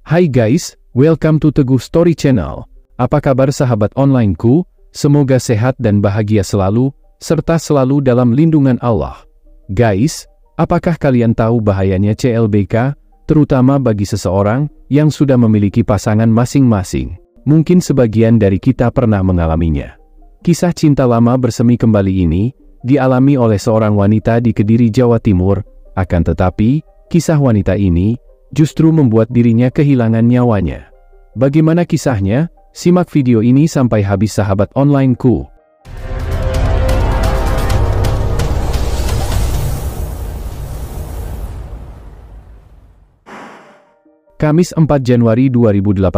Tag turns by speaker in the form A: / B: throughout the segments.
A: Hai guys, welcome to Teguh Story Channel. Apa kabar sahabat onlineku? Semoga sehat dan bahagia selalu, serta selalu dalam lindungan Allah. Guys, apakah kalian tahu bahayanya CLBK, terutama bagi seseorang yang sudah memiliki pasangan masing-masing? Mungkin sebagian dari kita pernah mengalaminya. Kisah cinta lama bersemi kembali ini dialami oleh seorang wanita di Kediri, Jawa Timur. Akan tetapi, kisah wanita ini justru membuat dirinya kehilangan nyawanya. Bagaimana kisahnya? Simak video ini sampai habis sahabat onlineku. Kamis 4 Januari 2018,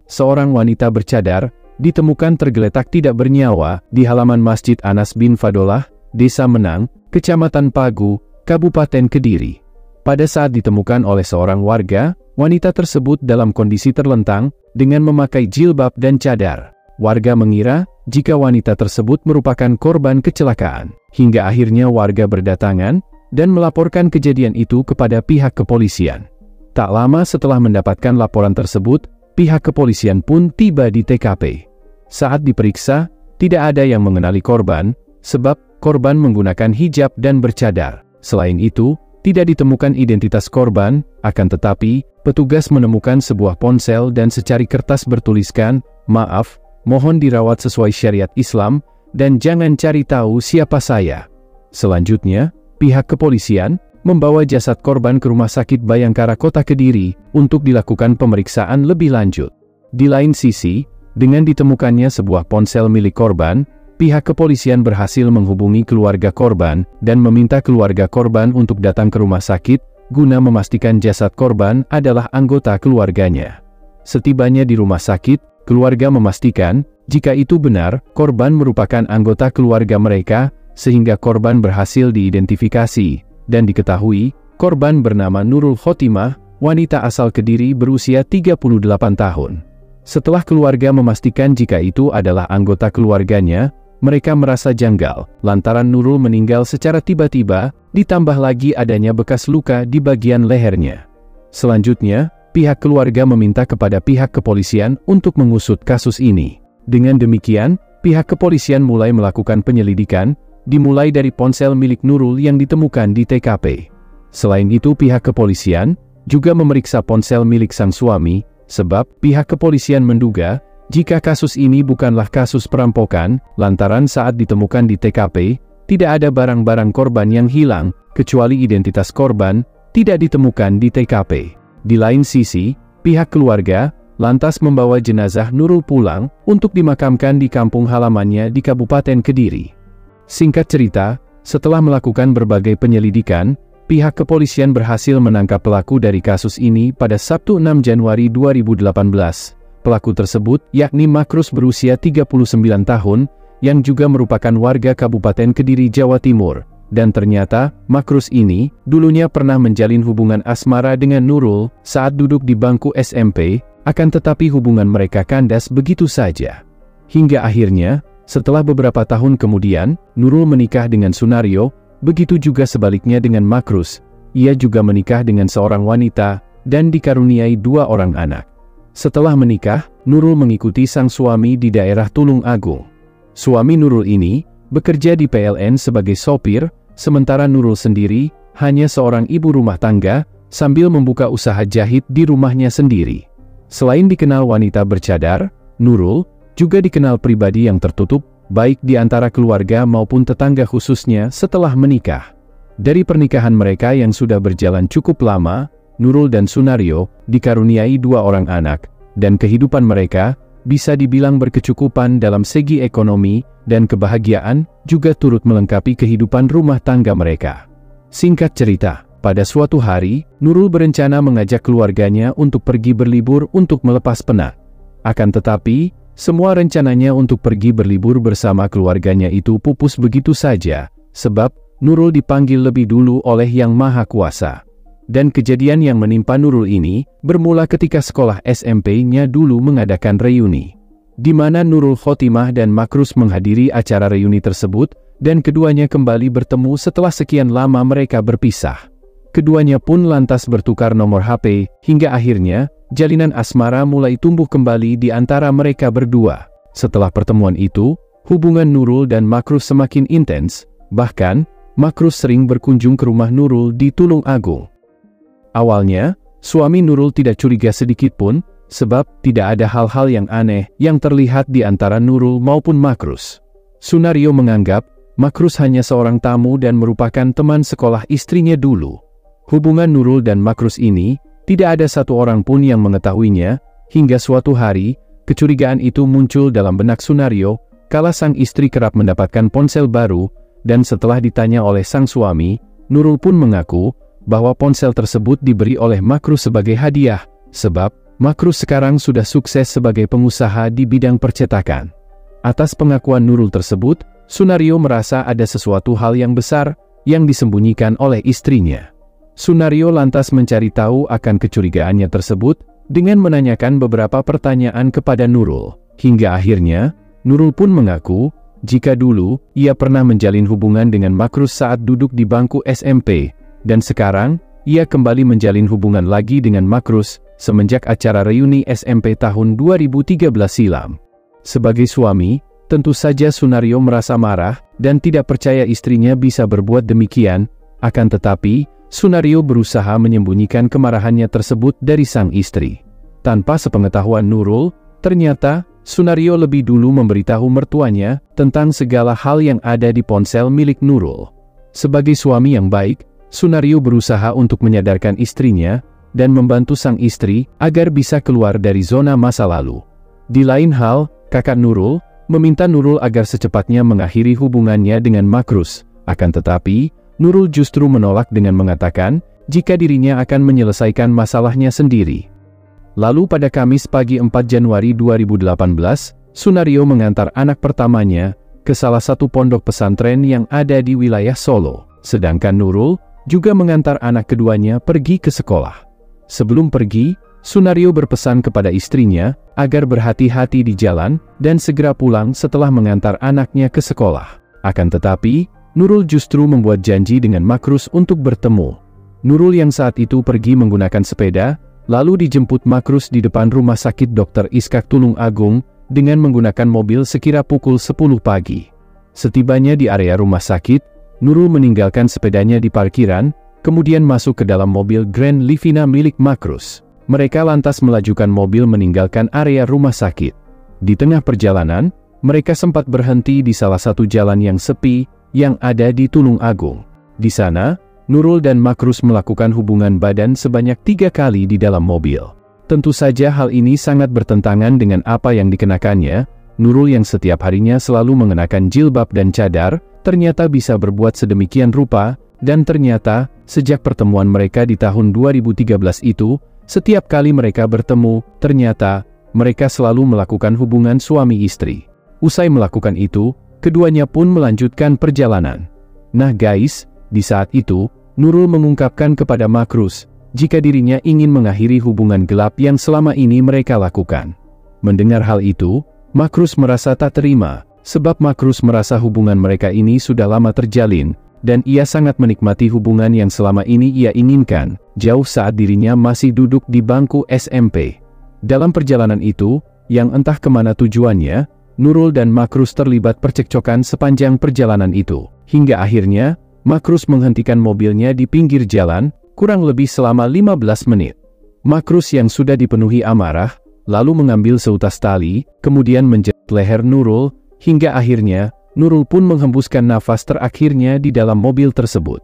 A: seorang wanita bercadar ditemukan tergeletak tidak bernyawa di halaman Masjid Anas bin Fadollah, Desa Menang, Kecamatan Pagu, Kabupaten Kediri. Pada saat ditemukan oleh seorang warga, wanita tersebut dalam kondisi terlentang dengan memakai jilbab dan cadar. Warga mengira jika wanita tersebut merupakan korban kecelakaan. Hingga akhirnya warga berdatangan dan melaporkan kejadian itu kepada pihak kepolisian. Tak lama setelah mendapatkan laporan tersebut, pihak kepolisian pun tiba di TKP. Saat diperiksa, tidak ada yang mengenali korban, sebab korban menggunakan hijab dan bercadar. Selain itu, tidak ditemukan identitas korban, akan tetapi, petugas menemukan sebuah ponsel dan secari kertas bertuliskan, "Maaf, mohon dirawat sesuai syariat Islam, dan jangan cari tahu siapa saya." Selanjutnya, pihak kepolisian membawa jasad korban ke Rumah Sakit Bayangkara Kota Kediri untuk dilakukan pemeriksaan lebih lanjut. Di lain sisi, dengan ditemukannya sebuah ponsel milik korban, pihak kepolisian berhasil menghubungi keluarga korban dan meminta keluarga korban untuk datang ke rumah sakit guna memastikan jasad korban adalah anggota keluarganya. Setibanya di rumah sakit, keluarga memastikan jika itu benar, korban merupakan anggota keluarga mereka, sehingga korban berhasil diidentifikasi dan diketahui korban bernama Nurul Khotimah, wanita asal Kediri berusia 38 tahun. Setelah keluarga memastikan jika itu adalah anggota keluarganya, mereka merasa janggal, lantaran Nurul meninggal secara tiba-tiba, ditambah lagi adanya bekas luka di bagian lehernya. Selanjutnya, pihak keluarga meminta kepada pihak kepolisian untuk mengusut kasus ini. Dengan demikian, pihak kepolisian mulai melakukan penyelidikan, dimulai dari ponsel milik Nurul yang ditemukan di TKP. Selain itu, pihak kepolisian juga memeriksa ponsel milik sang suami, sebab pihak kepolisian menduga jika kasus ini bukanlah kasus perampokan, lantaran saat ditemukan di TKP, tidak ada barang-barang korban yang hilang, kecuali identitas korban, tidak ditemukan di TKP. Di lain sisi, pihak keluarga lantas membawa jenazah Nurul pulang untuk dimakamkan di kampung halamannya di Kabupaten Kediri. Singkat cerita, setelah melakukan berbagai penyelidikan, pihak kepolisian berhasil menangkap pelaku dari kasus ini pada Sabtu 6 Januari 2018. Pelaku tersebut, yakni Makrus berusia 39 tahun, yang juga merupakan warga Kabupaten Kediri, Jawa Timur. Dan ternyata, Makrus ini, dulunya pernah menjalin hubungan asmara dengan Nurul, saat duduk di bangku SMP, akan tetapi hubungan mereka kandas begitu saja. Hingga akhirnya, setelah beberapa tahun kemudian, Nurul menikah dengan Sunario, begitu juga sebaliknya dengan Makrus. Ia juga menikah dengan seorang wanita, dan dikaruniai 2 orang anak. Setelah menikah, Nurul mengikuti sang suami di daerah Tulung Agung. Suami Nurul ini bekerja di PLN sebagai sopir, sementara Nurul sendiri hanya seorang ibu rumah tangga, sambil membuka usaha jahit di rumahnya sendiri. Selain dikenal wanita bercadar, Nurul juga dikenal pribadi yang tertutup, baik di antara keluarga maupun tetangga khususnya setelah menikah. Dari pernikahan mereka yang sudah berjalan cukup lama, Nurul dan Sunario dikaruniai 2 orang anak, dan kehidupan mereka bisa dibilang berkecukupan dalam segi ekonomi, dan kebahagiaan juga turut melengkapi kehidupan rumah tangga mereka. Singkat cerita, pada suatu hari, Nurul berencana mengajak keluarganya untuk pergi berlibur untuk melepas penat. Akan tetapi, semua rencananya untuk pergi berlibur bersama keluarganya itu pupus begitu saja, sebab Nurul dipanggil lebih dulu oleh Yang Maha Kuasa. Dan kejadian yang menimpa Nurul ini bermula ketika sekolah SMP-nya dulu mengadakan reuni, di mana Nurul Khotimah dan Makrus menghadiri acara reuni tersebut, dan keduanya kembali bertemu setelah sekian lama mereka berpisah. keduanya pun lantas bertukar nomor HP, hingga akhirnya, jalinan asmara mulai tumbuh kembali di antara mereka berdua. Setelah pertemuan itu, hubungan Nurul dan Makrus semakin intens, bahkan, Makrus sering berkunjung ke rumah Nurul di Tulung Agung. Awalnya, suami Nurul tidak curiga sedikit pun, sebab tidak ada hal-hal yang aneh yang terlihat di antara Nurul maupun Makrus. Sunario menganggap, Makrus hanya seorang tamu dan merupakan teman sekolah istrinya dulu. Hubungan Nurul dan Makrus ini, tidak ada satu orang pun yang mengetahuinya, hingga suatu hari, kecurigaan itu muncul dalam benak Sunario, kala sang istri kerap mendapatkan ponsel baru, dan setelah ditanya oleh sang suami, Nurul pun mengaku bahwa ponsel tersebut diberi oleh Makrus sebagai hadiah, sebab Makrus sekarang sudah sukses sebagai pengusaha di bidang percetakan. Atas pengakuan Nurul tersebut, Sunario merasa ada sesuatu hal yang besar yang disembunyikan oleh istrinya. Sunario lantas mencari tahu akan kecurigaannya tersebut dengan menanyakan beberapa pertanyaan kepada Nurul. Hingga akhirnya, Nurul pun mengaku jika dulu ia pernah menjalin hubungan dengan Makrus saat duduk di bangku SMP, dan sekarang ia kembali menjalin hubungan lagi dengan Makrus semenjak acara reuni SMP tahun 2013 silam. Sebagai suami, tentu saja Sunario merasa marah dan tidak percaya istrinya bisa berbuat demikian, akan tetapi Sunario berusaha menyembunyikan kemarahannya tersebut dari sang istri. Tanpa sepengetahuan Nurul, ternyata Sunario lebih dulu memberitahu mertuanya tentang segala hal yang ada di ponsel milik Nurul. Sebagai suami yang baik, Sunario berusaha untuk menyadarkan istrinya dan membantu sang istri agar bisa keluar dari zona masa lalu. Di lain hal, kakak Nurul meminta Nurul agar secepatnya mengakhiri hubungannya dengan Makrus. Akan tetapi, Nurul justru menolak dengan mengatakan jika dirinya akan menyelesaikan masalahnya sendiri. Lalu pada Kamis pagi 4 Januari 2018, Sunario mengantar anak pertamanya ke salah satu pondok pesantren yang ada di wilayah Solo. Sedangkan Nurul juga mengantar anak keduanya pergi ke sekolah. Sebelum pergi, Sunario berpesan kepada istrinya agar berhati-hati di jalan dan segera pulang setelah mengantar anaknya ke sekolah. Akan tetapi, Nurul justru membuat janji dengan Makrus untuk bertemu. Nurul yang saat itu pergi menggunakan sepeda, lalu dijemput Makrus di depan rumah sakit Dr. Iskak Tulung Agung dengan menggunakan mobil sekira pukul 10 pagi. Setibanya di area rumah sakit, Nurul meninggalkan sepedanya di parkiran, kemudian masuk ke dalam mobil Grand Livina milik Makrus. Mereka lantas melajukan mobil meninggalkan area rumah sakit. Di tengah perjalanan, mereka sempat berhenti di salah satu jalan yang sepi yang ada di Tulung Agung. Di sana, Nurul dan Makrus melakukan hubungan badan sebanyak 3 kali di dalam mobil. Tentu saja hal ini sangat bertentangan dengan apa yang dikenakannya. Nurul yang setiap harinya selalu mengenakan jilbab dan cadar, ternyata bisa berbuat sedemikian rupa, dan ternyata, sejak pertemuan mereka di tahun 2013 itu, setiap kali mereka bertemu, ternyata, mereka selalu melakukan hubungan suami istri. Usai melakukan itu, keduanya pun melanjutkan perjalanan. Nah guys, di saat itu, Nurul mengungkapkan kepada Makrus, jika dirinya ingin mengakhiri hubungan gelap yang selama ini mereka lakukan. Mendengar hal itu, Makrus merasa tak terima, sebab Makrus merasa hubungan mereka ini sudah lama terjalin, dan ia sangat menikmati hubungan yang selama ini ia inginkan, jauh saat dirinya masih duduk di bangku SMP. Dalam perjalanan itu, yang entah kemana tujuannya, Nurul dan Makrus terlibat percekcokan sepanjang perjalanan itu, hingga akhirnya, Makrus menghentikan mobilnya di pinggir jalan, kurang lebih selama 15 menit. Makrus yang sudah dipenuhi amarah, lalu mengambil seutas tali, kemudian menjerat leher Nurul, hingga akhirnya, Nurul pun menghembuskan nafas terakhirnya di dalam mobil tersebut.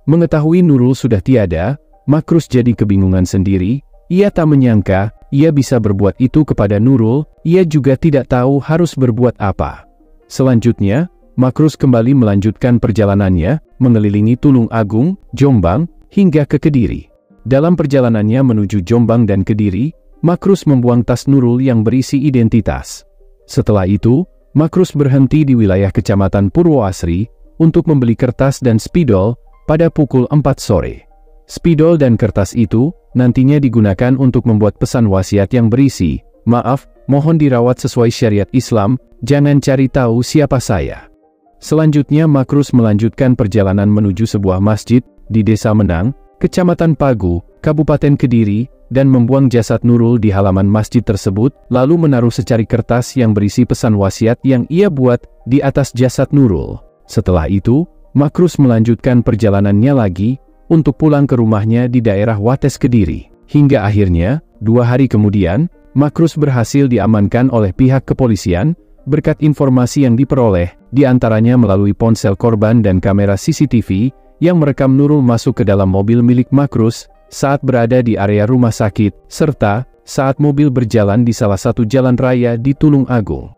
A: Mengetahui Nurul sudah tiada, Makrus jadi kebingungan sendiri, ia tak menyangka, ia bisa berbuat itu kepada Nurul, ia juga tidak tahu harus berbuat apa. Selanjutnya, Makrus kembali melanjutkan perjalanannya, mengelilingi Tulung Agung, Jombang, hingga ke Kediri. Dalam perjalanannya menuju Jombang dan Kediri, Makrus membuang tas Nurul yang berisi identitas. Setelah itu, Makrus berhenti di wilayah Kecamatan Purwoasri untuk membeli kertas dan spidol pada pukul 4 sore. Spidol dan kertas itu nantinya digunakan untuk membuat pesan wasiat yang berisi, "Maaf, mohon dirawat sesuai syariat Islam, jangan cari tahu siapa saya." Selanjutnya Makrus melanjutkan perjalanan menuju sebuah masjid di Desa Menang, Kecamatan Pagu, Kabupaten Kediri, dan membuang jasad Nurul di halaman masjid tersebut, lalu menaruh secari kertas yang berisi pesan wasiat yang ia buat di atas jasad Nurul. Setelah itu, Makrus melanjutkan perjalanannya lagi untuk pulang ke rumahnya di daerah Wates Kediri. Hingga akhirnya, 2 hari kemudian, Makrus berhasil diamankan oleh pihak kepolisian berkat informasi yang diperoleh, diantaranya melalui ponsel korban dan kamera CCTV yang merekam Nurul masuk ke dalam mobil milik Makrus saat berada di area rumah sakit, serta saat mobil berjalan di salah satu jalan raya di Tulung Agung.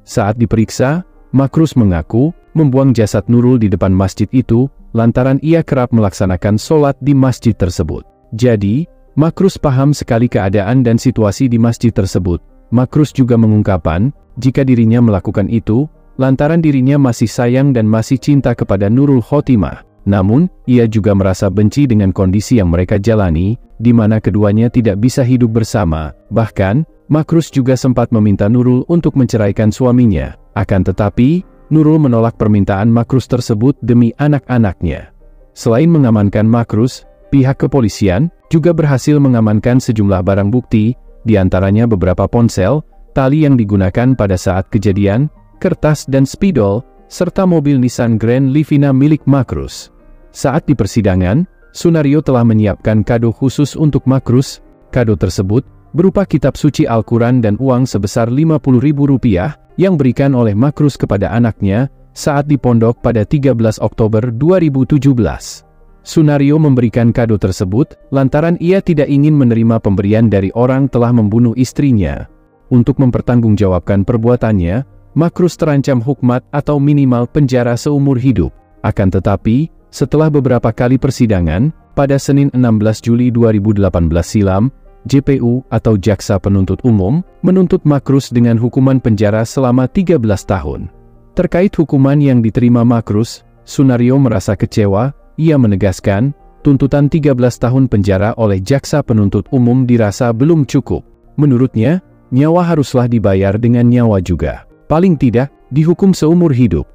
A: Saat diperiksa, Makrus mengaku membuang jasad Nurul di depan masjid itu lantaran ia kerap melaksanakan sholat di masjid tersebut. Jadi, Makrus paham sekali keadaan dan situasi di masjid tersebut. Makrus juga mengungkapkan, jika dirinya melakukan itu, lantaran dirinya masih sayang dan masih cinta kepada Nurul Khotimah. Namun, ia juga merasa benci dengan kondisi yang mereka jalani, di mana keduanya tidak bisa hidup bersama. Bahkan, Makrus juga sempat meminta Nurul untuk menceraikan suaminya. Akan tetapi, Nurul menolak permintaan Makrus tersebut demi anak-anaknya. Selain mengamankan Makrus, pihak kepolisian juga berhasil mengamankan sejumlah barang bukti, diantaranya beberapa ponsel, tali yang digunakan pada saat kejadian, kertas dan spidol, serta mobil Nissan Grand Livina milik Makrus. Saat di persidangan, Sunario telah menyiapkan kado khusus untuk Makrus. Kado tersebut berupa kitab suci Al-Quran dan uang sebesar Rp50.000 yang berikan oleh Makrus kepada anaknya saat di pondok pada 13 Oktober 2017. Sunario memberikan kado tersebut lantaran ia tidak ingin menerima pemberian dari orang telah membunuh istrinya. Untuk mempertanggungjawabkan perbuatannya, Makrus terancam hukmat atau minimal penjara seumur hidup. Akan tetapi, setelah beberapa kali persidangan, pada Senin 16 Juli 2018 silam, JPU atau Jaksa Penuntut Umum menuntut Makrus dengan hukuman penjara selama 13 tahun. Terkait hukuman yang diterima Makrus, Sunario merasa kecewa. Ia menegaskan, tuntutan 13 tahun penjara oleh Jaksa Penuntut Umum dirasa belum cukup. Menurutnya, nyawa haruslah dibayar dengan nyawa juga. Paling tidak, dihukum seumur hidup.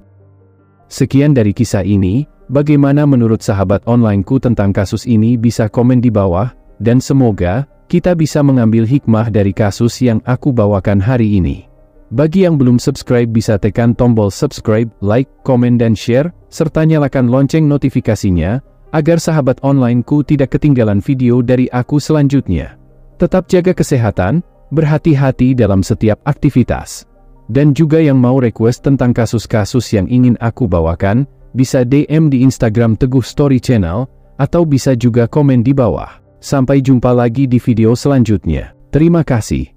A: Sekian dari kisah ini, bagaimana menurut sahabat onlineku tentang kasus ini? Bisa komen di bawah, dan semoga kita bisa mengambil hikmah dari kasus yang aku bawakan hari ini. Bagi yang belum subscribe bisa tekan tombol subscribe, like, komen dan share, serta nyalakan lonceng notifikasinya, agar sahabat onlineku tidak ketinggalan video dari aku selanjutnya. Tetap jaga kesehatan, berhati-hati dalam setiap aktivitas. Dan juga yang mau request tentang kasus-kasus yang ingin aku bawakan, bisa DM di Instagram Teguh Story Channel, atau bisa juga komen di bawah. Sampai jumpa lagi di video selanjutnya. Terima kasih.